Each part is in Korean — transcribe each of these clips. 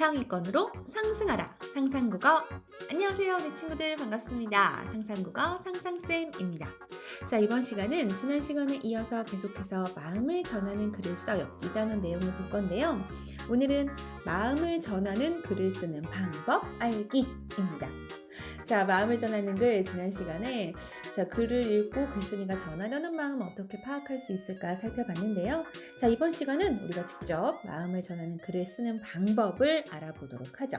상위권으로 상승하라 상상국어. 안녕하세요 우리 친구들, 반갑습니다. 상상국어 상상쌤입니다. 자, 이번 시간은 지난 시간에 이어서 계속해서 마음을 전하는 글을 써요, 이 단원 내용을 볼 건데요. 오늘은 마음을 전하는 글을 쓰는 방법 알기입니다. 자, 마음을 전하는 글, 지난 시간에 글을 읽고 글쓴이가 전하려는 마음 어떻게 파악할 수 있을까 살펴봤는데요. 자, 이번 시간은 우리가 직접 마음을 전하는 글을 쓰는 방법을 알아보도록 하죠.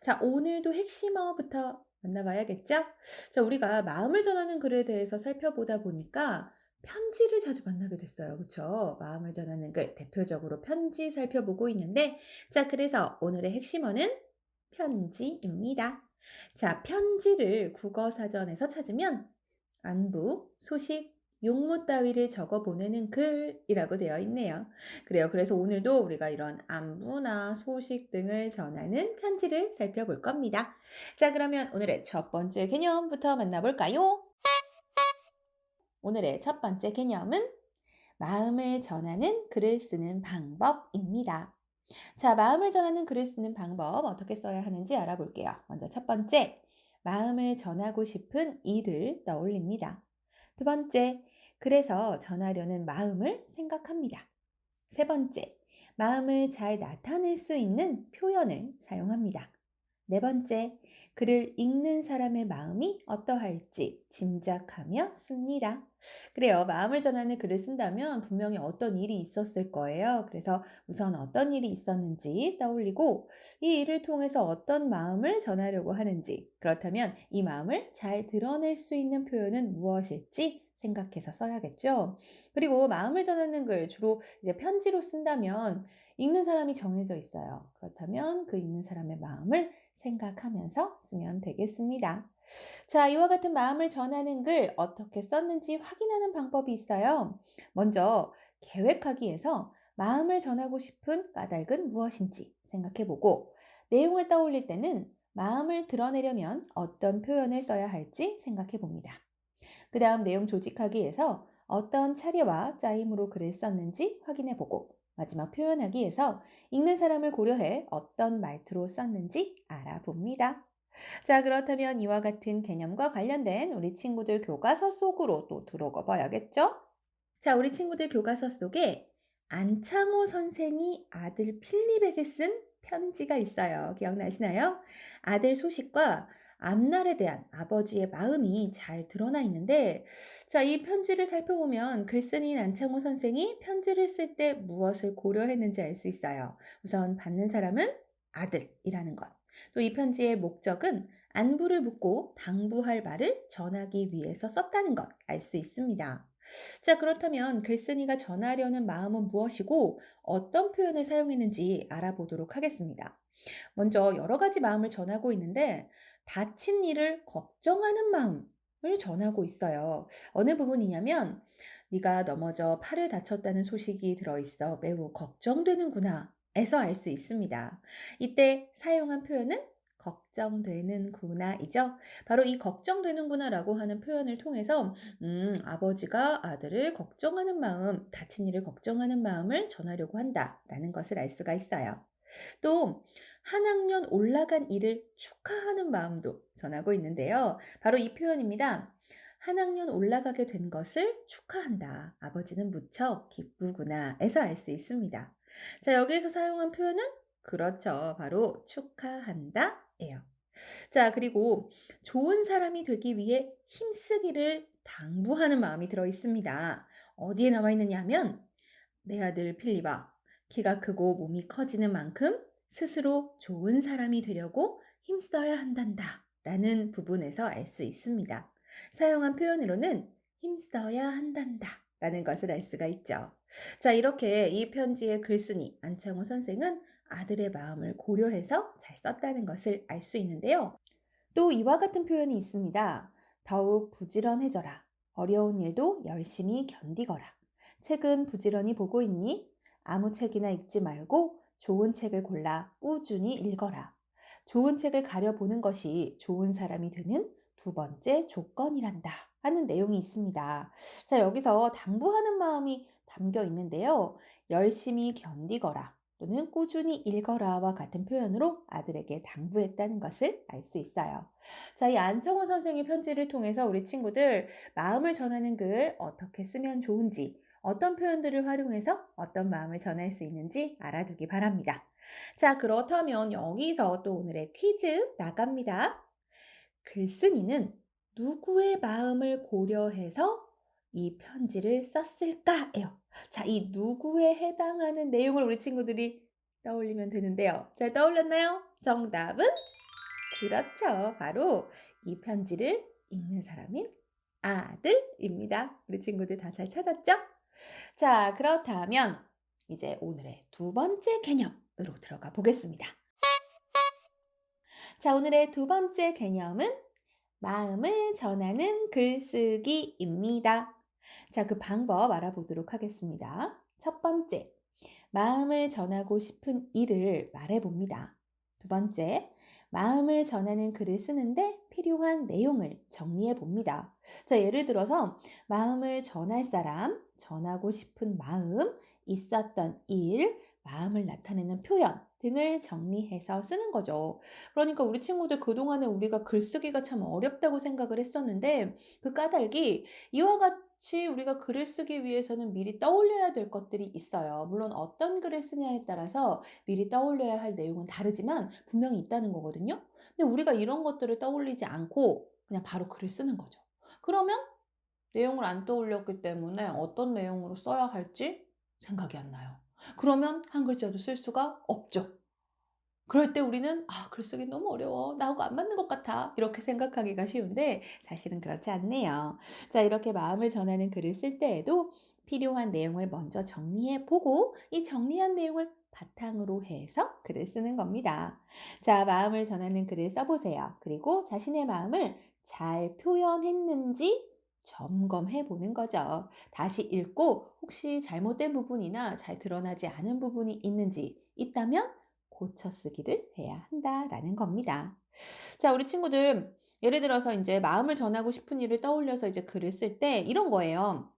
자, 오늘도 핵심어부터 만나봐야겠죠? 자, 우리가 마음을 전하는 글에 대해서 살펴보다 보니까 편지를 자주 만나게 됐어요. 그렇죠? 마음을 전하는 글, 대표적으로 편지 살펴보고 있는데, 자, 그래서 오늘의 핵심어는 편지입니다. 자, 편지를 국어사전에서 찾으면 안부, 소식, 용무 따위를 적어 보내는 글이라고 되어 있네요. 그래요. 그래서 오늘도 우리가 이런 안부나 소식 등을 전하는 편지를 살펴볼 겁니다. 자, 그러면 오늘의 첫 번째 개념부터 만나볼까요? 오늘의 첫 번째 개념은 마음을 전하는 글을 쓰는 방법입니다. 자, 마음을 전하는 글을 쓰는 방법 어떻게 써야 하는지 알아볼게요. 먼저 첫 번째, 마음을 전하고 싶은 이를 떠올립니다. 두 번째, 그래서 전하려는 마음을 생각합니다. 세 번째, 마음을 잘 나타낼 수 있는 표현을 사용합니다. 네 번째, 글을 읽는 사람의 마음이 어떠할지 짐작하며 씁니다. 그래요. 마음을 전하는 글을 쓴다면 분명히 어떤 일이 있었을 거예요. 그래서 우선 어떤 일이 있었는지 떠올리고 이 일을 통해서 어떤 마음을 전하려고 하는지, 그렇다면 이 마음을 잘 드러낼 수 있는 표현은 무엇일지 생각해서 써야겠죠. 그리고 마음을 전하는 글, 주로 이제 편지로 쓴다면 읽는 사람이 정해져 있어요. 그렇다면 그 읽는 사람의 마음을 생각하면서 쓰면 되겠습니다. 자, 이와 같은 마음을 전하는 글 어떻게 썼는지 확인하는 방법이 있어요. 먼저 계획하기에서 마음을 전하고 싶은 까닭은 무엇인지 생각해보고, 내용을 떠올릴 때는 마음을 드러내려면 어떤 표현을 써야 할지 생각해봅니다. 그 다음 내용 조직하기에서 어떤 차례와 짜임으로 글을 썼는지 확인해보고, 마지막 표현하기에서 읽는 사람을 고려해 어떤 말투로 썼는지 알아봅니다. 자, 그렇다면 이와 같은 개념과 관련된 우리 친구들 교과서 속으로 또 들어가 봐야겠죠? 자, 우리 친구들 교과서 속에 안창호 선생이 아들 필립에게 쓴 편지가 있어요. 기억나시나요? 아들 소식과 앞날에 대한 아버지의 마음이 잘 드러나 있는데, 자, 이 편지를 살펴보면 글쓴이인 안창호 선생이 편지를 쓸 때 무엇을 고려했는지 알 수 있어요. 우선 받는 사람은 아들이라는 것. 또 이 편지의 목적은 안부를 묻고 당부할 말을 전하기 위해서 썼다는 것 알 수 있습니다. 자, 그렇다면 글쓴이가 전하려는 마음은 무엇이고 어떤 표현을 사용했는지 알아보도록 하겠습니다. 먼저 여러 가지 마음을 전하고 있는데, 다친 이를 걱정하는 마음을 전하고 있어요. 어느 부분이냐면, 네가 넘어져 팔을 다쳤다는 소식이 들어있어 매우 걱정되는구나 에서 알 수 있습니다. 이때 사용한 표현은 걱정되는구나이죠. 바로 이 걱정되는구나라고 하는 표현을 통해서 아버지가 아들을 걱정하는 마음, 다친 이를 걱정하는 마음을 전하려고 한다라는 것을 알 수가 있어요. 또 한 학년 올라간 이를 축하하는 마음도 전하고 있는데요. 바로 이 표현입니다. 한 학년 올라가게 된 것을 축하한다. 아버지는 무척 기쁘구나에서 알 수 있습니다. 자, 여기에서 사용한 표현은 그렇죠. 바로 축하한다예요. 자, 그리고 좋은 사람이 되기 위해 힘쓰기를 당부하는 마음이 들어 있습니다. 어디에 나와 있느냐 하면, 내 아들 필립아, 키가 크고 몸이 커지는 만큼 스스로 좋은 사람이 되려고 힘써야 한단다 라는 부분에서 알 수 있습니다. 사용한 표현으로는 힘써야 한단다 라는 것을 알 수가 있죠. 자, 이렇게 이 편지의 글쓴이 안창호 선생은 아들의 마음을 고려해서 잘 썼다는 것을 알 수 있는데요. 또 이와 같은 표현이 있습니다. 더욱 부지런해져라. 어려운 일도 열심히 견디거라. 책은 부지런히 보고 있니? 아무 책이나 읽지 말고 좋은 책을 골라 꾸준히 읽어라. 좋은 책을 가려보는 것이 좋은 사람이 되는 두 번째 조건이란다 하는 내용이 있습니다. 자, 여기서 당부하는 마음이 담겨 있는데요. 열심히 견디거라. 또는 꾸준히 읽어라와 같은 표현으로 아들에게 당부했다는 것을 알 수 있어요. 자, 이 안청호 선생의 편지를 통해서 우리 친구들 마음을 전하는 글 어떻게 쓰면 좋은지, 어떤 표현들을 활용해서 어떤 마음을 전할 수 있는지 알아두기 바랍니다. 자, 그렇다면 여기서 또 오늘의 퀴즈 나갑니다. 글쓴이는 누구의 마음을 고려해서 이 편지를 썼을까예요. 자, 이 누구에 해당하는 내용을 우리 친구들이 떠올리면 되는데요. 잘 떠올렸나요? 정답은 그렇죠. 바로 이 편지를 읽는 사람인 아들입니다. 우리 친구들 다 잘 찾았죠? 자, 그렇다면 이제 오늘의 두 번째 개념으로 들어가 보겠습니다. 자, 오늘의 두 번째 개념은 마음을 전하는 글쓰기입니다. 자, 그 방법 알아보도록 하겠습니다. 첫 번째, 마음을 전하고 싶은 일을 말해봅니다. 두 번째, 마음을 전하는 글을 쓰는데 필요한 내용을 정리해봅니다. 자, 예를 들어서 마음을 전할 사람, 전하고 싶은 마음, 있었던 일, 마음을 나타내는 표현 등을 정리해서 쓰는 거죠. 그러니까 우리 친구들 그동안에 우리가 글쓰기가 참 어렵다고 생각을 했었는데 그 까닭이 이와 같이 우리가 글을 쓰기 위해서는 미리 떠올려야 될 것들이 있어요. 물론 어떤 글을 쓰냐에 따라서 미리 떠올려야 할 내용은 다르지만 분명히 있다는 거거든요. 근데 우리가 이런 것들을 떠올리지 않고 그냥 바로 글을 쓰는 거죠. 그러면 내용을 안 떠올렸기 때문에 어떤 내용으로 써야 할지 생각이 안 나요. 그러면 한 글자도 쓸 수가 없죠. 그럴 때 우리는 '아 글쓰기 너무 어려워. 나하고 안 맞는 것 같아.' 이렇게 생각하기가 쉬운데 사실은 그렇지 않네요. 자, 이렇게 마음을 전하는 글을 쓸 때에도 필요한 내용을 먼저 정리해 보고 이 정리한 내용을 바탕으로 해서 글을 쓰는 겁니다. 자, 마음을 전하는 글을 써 보세요. 그리고 자신의 마음을 잘 표현했는지 점검해 보는 거죠. 다시 읽고 혹시 잘못된 부분이나 잘 드러나지 않은 부분이 있는지 있다면 고쳐 쓰기를 해야 한다라는 겁니다. 자, 우리 친구들 예를 들어서 이제 마음을 전하고 싶은 일을 떠올려서 이제 글을 쓸 때 이런 거예요.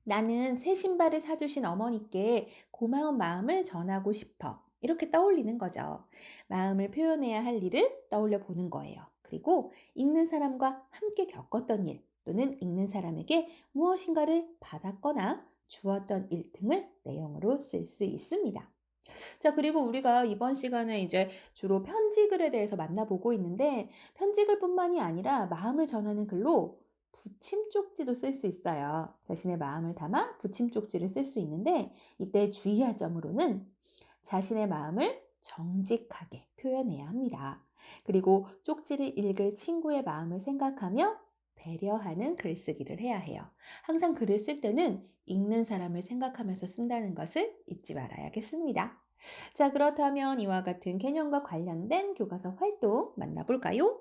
나는 새 신발을 사주신 어머니께 고마운 마음을 전하고 싶어. 이렇게 떠올리는 거죠. 마음을 표현해야 할 일을 떠올려 보는 거예요. 그리고 읽는 사람과 함께 겪었던 일 또는 읽는 사람에게 무엇인가를 받았거나 주었던 일 등을 내용으로 쓸 수 있습니다. 자, 그리고 우리가 이번 시간에 이제 주로 편지글에 대해서 만나보고 있는데 편지글뿐만이 아니라 마음을 전하는 글로 붙임 쪽지도 쓸 수 있어요. 자신의 마음을 담아 붙임 쪽지를 쓸 수 있는데 이때 주의할 점으로는 자신의 마음을 정직하게 표현해야 합니다. 그리고 쪽지를 읽을 친구의 마음을 생각하며 배려하는 글쓰기를 해야 해요. 항상 글을 쓸 때는 읽는 사람을 생각하면서 쓴다는 것을 잊지 말아야겠습니다. 자, 그렇다면 이와 같은 개념과 관련된 교과서 활동 만나볼까요?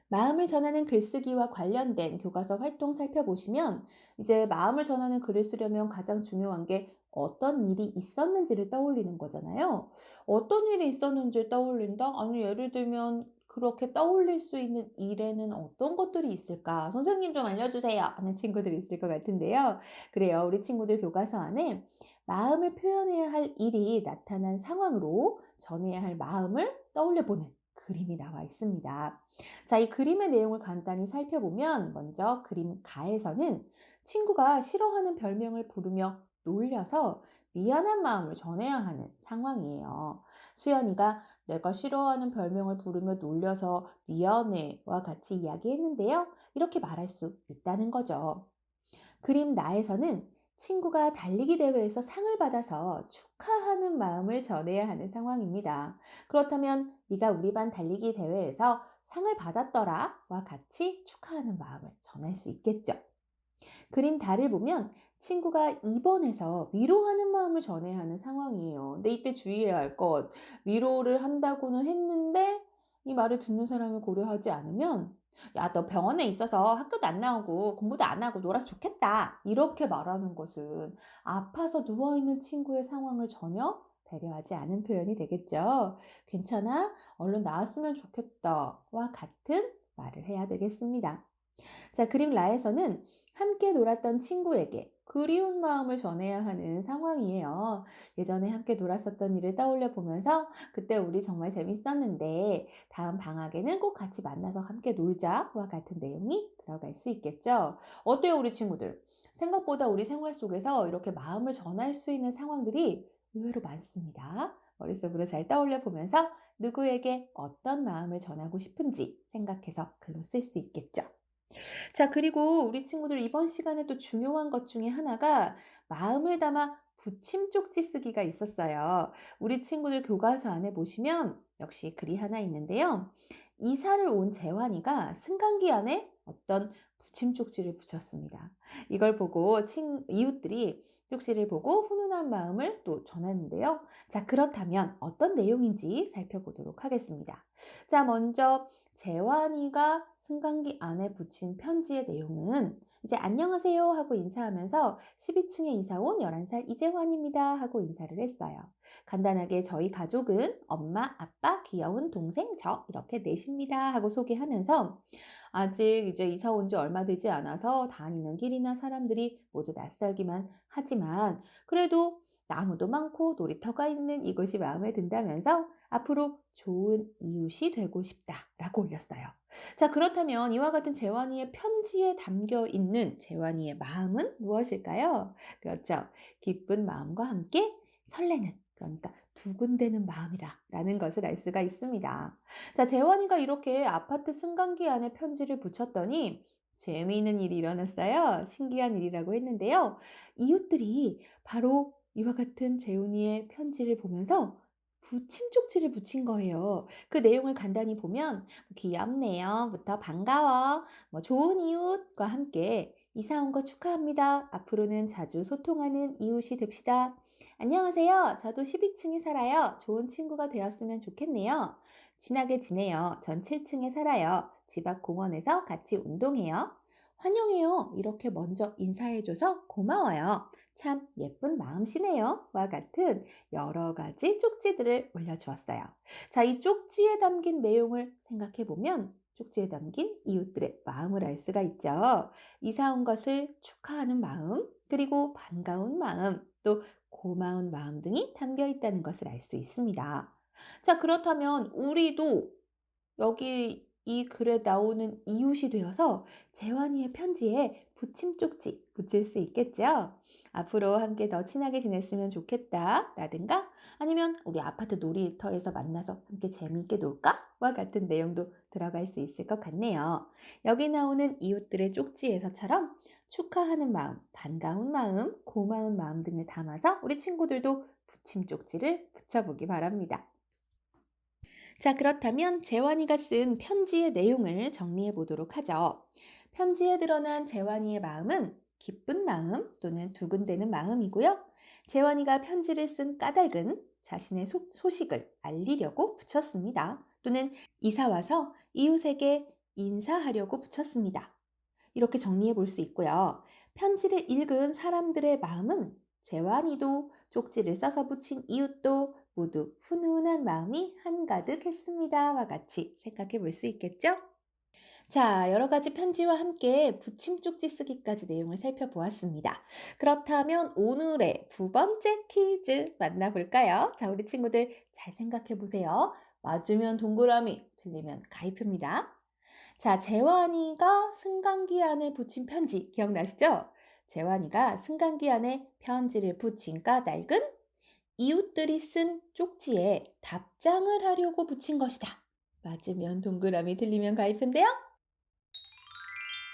마음을 전하는 글쓰기와 관련된 교과서 활동 살펴보시면 이제 마음을 전하는 글을 쓰려면 가장 중요한 게 어떤 일이 있었는지를 떠올리는 거잖아요. 어떤 일이 있었는지를 떠올린다? 아니, 예를 들면 그렇게 떠올릴 수 있는 일에는 어떤 것들이 있을까? 선생님 좀 알려주세요. 하는 친구들이 있을 것 같은데요. 그래요. 우리 친구들 교과서 안에 마음을 표현해야 할 일이 나타난 상황으로 전해야 할 마음을 떠올려 보는 그림이 나와 있습니다. 자, 이 그림의 내용을 간단히 살펴보면 먼저 그림 가에서는 친구가 싫어하는 별명을 부르며 놀려서 미안한 마음을 전해야 하는 상황이에요. 수연이가 내가 싫어하는 별명을 부르며 놀려서 미안해와 같이 이야기했는데요. 이렇게 말할 수 있다는 거죠. 그림 나에서는 친구가 달리기 대회에서 상을 받아서 축하하는 마음을 전해야 하는 상황입니다. 그렇다면 네가 우리 반 달리기 대회에서 상을 받았더라와 같이 축하하는 마음을 전할 수 있겠죠. 그림 달을 보면 친구가 입원해서 위로하는 마음을 전해야 하는 상황이에요. 근데 이때 주의해야 할 것, 위로를 한다고는 했는데 이 말을 듣는 사람을 고려하지 않으면 야, 너 병원에 있어서 학교도 안 나오고 공부도 안 하고 놀아서 좋겠다. 이렇게 말하는 것은 아파서 누워있는 친구의 상황을 전혀 배려하지 않은 표현이 되겠죠. 괜찮아? 얼른 나았으면 좋겠다. 와 같은 말을 해야 되겠습니다. 자, 그림 라에서는 함께 놀았던 친구에게 그리운 마음을 전해야 하는 상황이에요. 예전에 함께 놀았었던 일을 떠올려 보면서 그때 우리 정말 재밌었는데 다음 방학에는 꼭 같이 만나서 함께 놀자와 같은 내용이 들어갈 수 있겠죠. 어때요, 우리 친구들? 생각보다 우리 생활 속에서 이렇게 마음을 전할 수 있는 상황들이 의외로 많습니다. 머릿속으로 잘 떠올려 보면서 누구에게 어떤 마음을 전하고 싶은지 생각해서 글로 쓸 수 있겠죠. 자, 그리고 우리 친구들 이번 시간에 또 중요한 것 중에 하나가 마음을 담아 붙임 쪽지 쓰기가 있었어요. 우리 친구들 교과서 안에 보시면 역시 글이 하나 있는데요. 이사를 온 재환이가 승강기 안에 어떤 붙임 쪽지를 붙였습니다. 이걸 보고 이웃들이 쪽지를 보고 훈훈한 마음을 또 전했는데요. 자, 그렇다면 어떤 내용인지 살펴보도록 하겠습니다. 자, 먼저 재환이가 승강기 안에 붙인 편지의 내용은 이제 안녕하세요 하고 인사하면서 12층에 이사 온 11살 이재환입니다 하고 인사를 했어요. 간단하게 저희 가족은 엄마, 아빠, 귀여운 동생, 저 이렇게 넷입니다 하고 소개하면서 아직 이제 이사 온 지 얼마 되지 않아서 다니는 길이나 사람들이 모두 낯설기만 하지만 그래도 나무도 많고 놀이터가 있는 이곳이 마음에 든다면서 앞으로 좋은 이웃이 되고 싶다라고 올렸어요. 자, 그렇다면 이와 같은 재환이의 편지에 담겨 있는 재환이의 마음은 무엇일까요? 그렇죠. 기쁜 마음과 함께 설레는, 그러니까 두근대는 마음이다라는 것을 알 수가 있습니다. 자, 재환이가 이렇게 아파트 승강기 안에 편지를 붙였더니 재미있는 일이 일어났어요. 신기한 일이라고 했는데요. 이웃들이 바로 이와 같은 재훈이의 편지를 보면서 붙임 쪽지를 붙인 거예요. 그 내용을 간단히 보면 귀엽네요.부터 반가워. 좋은 이웃과 함께 이사 온 거 축하합니다. 앞으로는 자주 소통하는 이웃이 됩시다. 안녕하세요. 저도 12층에 살아요. 좋은 친구가 되었으면 좋겠네요. 친하게 지내요. 전 7층에 살아요. 집 앞 공원에서 같이 운동해요. 환영해요. 이렇게 먼저 인사해줘서 고마워요. 참 예쁜 마음씨네요. 와 같은 여러 가지 쪽지들을 올려주었어요. 자, 이 쪽지에 담긴 내용을 생각해 보면 쪽지에 담긴 이웃들의 마음을 알 수가 있죠. 이사 온 것을 축하하는 마음, 그리고 반가운 마음, 또 고마운 마음 등이 담겨 있다는 것을 알 수 있습니다. 자, 그렇다면 우리도 여기 이 글에 나오는 이웃이 되어서 재환이의 편지에 붙임 쪽지 붙일 수 있겠죠? 앞으로 함께 더 친하게 지냈으면 좋겠다 라든가 아니면 우리 아파트 놀이터에서 만나서 함께 재미있게 놀까? 와 같은 내용도 들어갈 수 있을 것 같네요. 여기 나오는 이웃들의 쪽지에서처럼 축하하는 마음, 반가운 마음, 고마운 마음 등을 담아서 우리 친구들도 붙임 쪽지를 붙여보기 바랍니다. 자, 그렇다면 재환이가 쓴 편지의 내용을 정리해 보도록 하죠. 편지에 드러난 재환이의 마음은 기쁜 마음 또는 두근대는 마음이고요. 재환이가 편지를 쓴 까닭은 자신의 소식을 알리려고 붙였습니다. 또는 이사 와서 이웃에게 인사하려고 붙였습니다. 이렇게 정리해 볼 수 있고요. 편지를 읽은 사람들의 마음은 재환이도 쪽지를 써서 붙인 이웃도 모두 훈훈한 마음이 한가득했습니다와 같이 생각해 볼 수 있겠죠? 자, 여러 가지 편지와 함께 붙임 쪽지 쓰기까지 내용을 살펴보았습니다. 그렇다면 오늘의 두 번째 퀴즈 만나볼까요? 자, 우리 친구들 잘 생각해 보세요. 맞으면 동그라미, 틀리면 가위표입니다. 자, 재환이가 승강기 안에 붙인 편지 기억나시죠? 재환이가 승강기 안에 편지를 붙인 까닭은 이웃들이 쓴 쪽지에 답장을 하려고 붙인 것이다. 맞으면 동그라미, 틀리면 가위표인데요.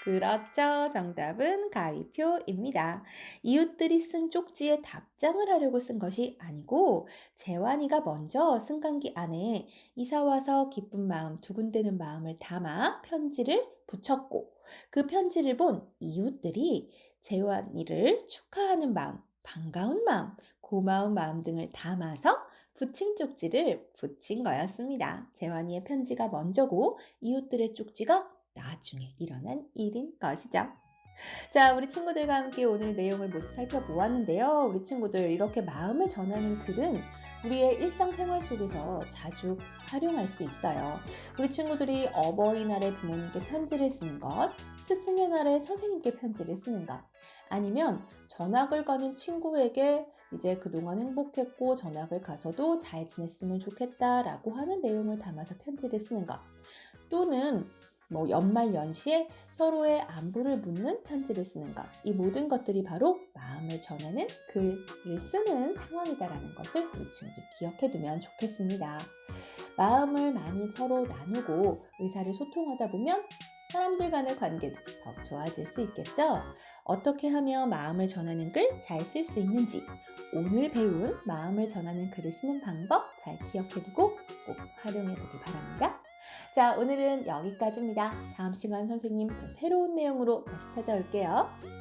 그렇죠. 정답은 가위표입니다. 이웃들이 쓴 쪽지에 답장을 하려고 쓴 것이 아니고 재환이가 먼저 승강기 안에 이사 와서 기쁜 마음, 두근대는 마음을 담아 편지를 붙였고 그 편지를 본 이웃들이 재환이를 축하하는 마음, 반가운 마음, 고마운 마음 등을 담아서 붙임 쪽지를 붙인 거였습니다. 재환이의 편지가 먼저고 이웃들의 쪽지가 나중에 일어난 일인 것이죠. 자, 우리 친구들과 함께 오늘 내용을 모두 살펴보았는데요. 우리 친구들 이렇게 마음을 전하는 글은 우리의 일상생활 속에서 자주 활용할 수 있어요. 우리 친구들이 어버이날에 부모님께 편지를 쓰는 것, 스승의 날에 선생님께 편지를 쓰는 것, 아니면 전학을 가는 친구에게 이제 그동안 행복했고 전학을 가서도 잘 지냈으면 좋겠다라고 하는 내용을 담아서 편지를 쓰는 것, 또는 연말 연시에 서로의 안부를 묻는 편지를 쓰는 것, 이 모든 것들이 바로 마음을 전하는 글을 쓰는 상황이다라는 것을 우리 친구들 기억해 두면 좋겠습니다. 마음을 많이 서로 나누고 의사를 소통하다 보면 사람들 간의 관계도 더 좋아질 수 있겠죠? 어떻게 하면 마음을 전하는 글 잘 쓸 수 있는지, 오늘 배운 마음을 전하는 글을 쓰는 방법 잘 기억해 두고 꼭 활용해 보기 바랍니다. 자, 오늘은 여기까지입니다. 다음 시간 선생님 또 새로운 내용으로 다시 찾아올게요.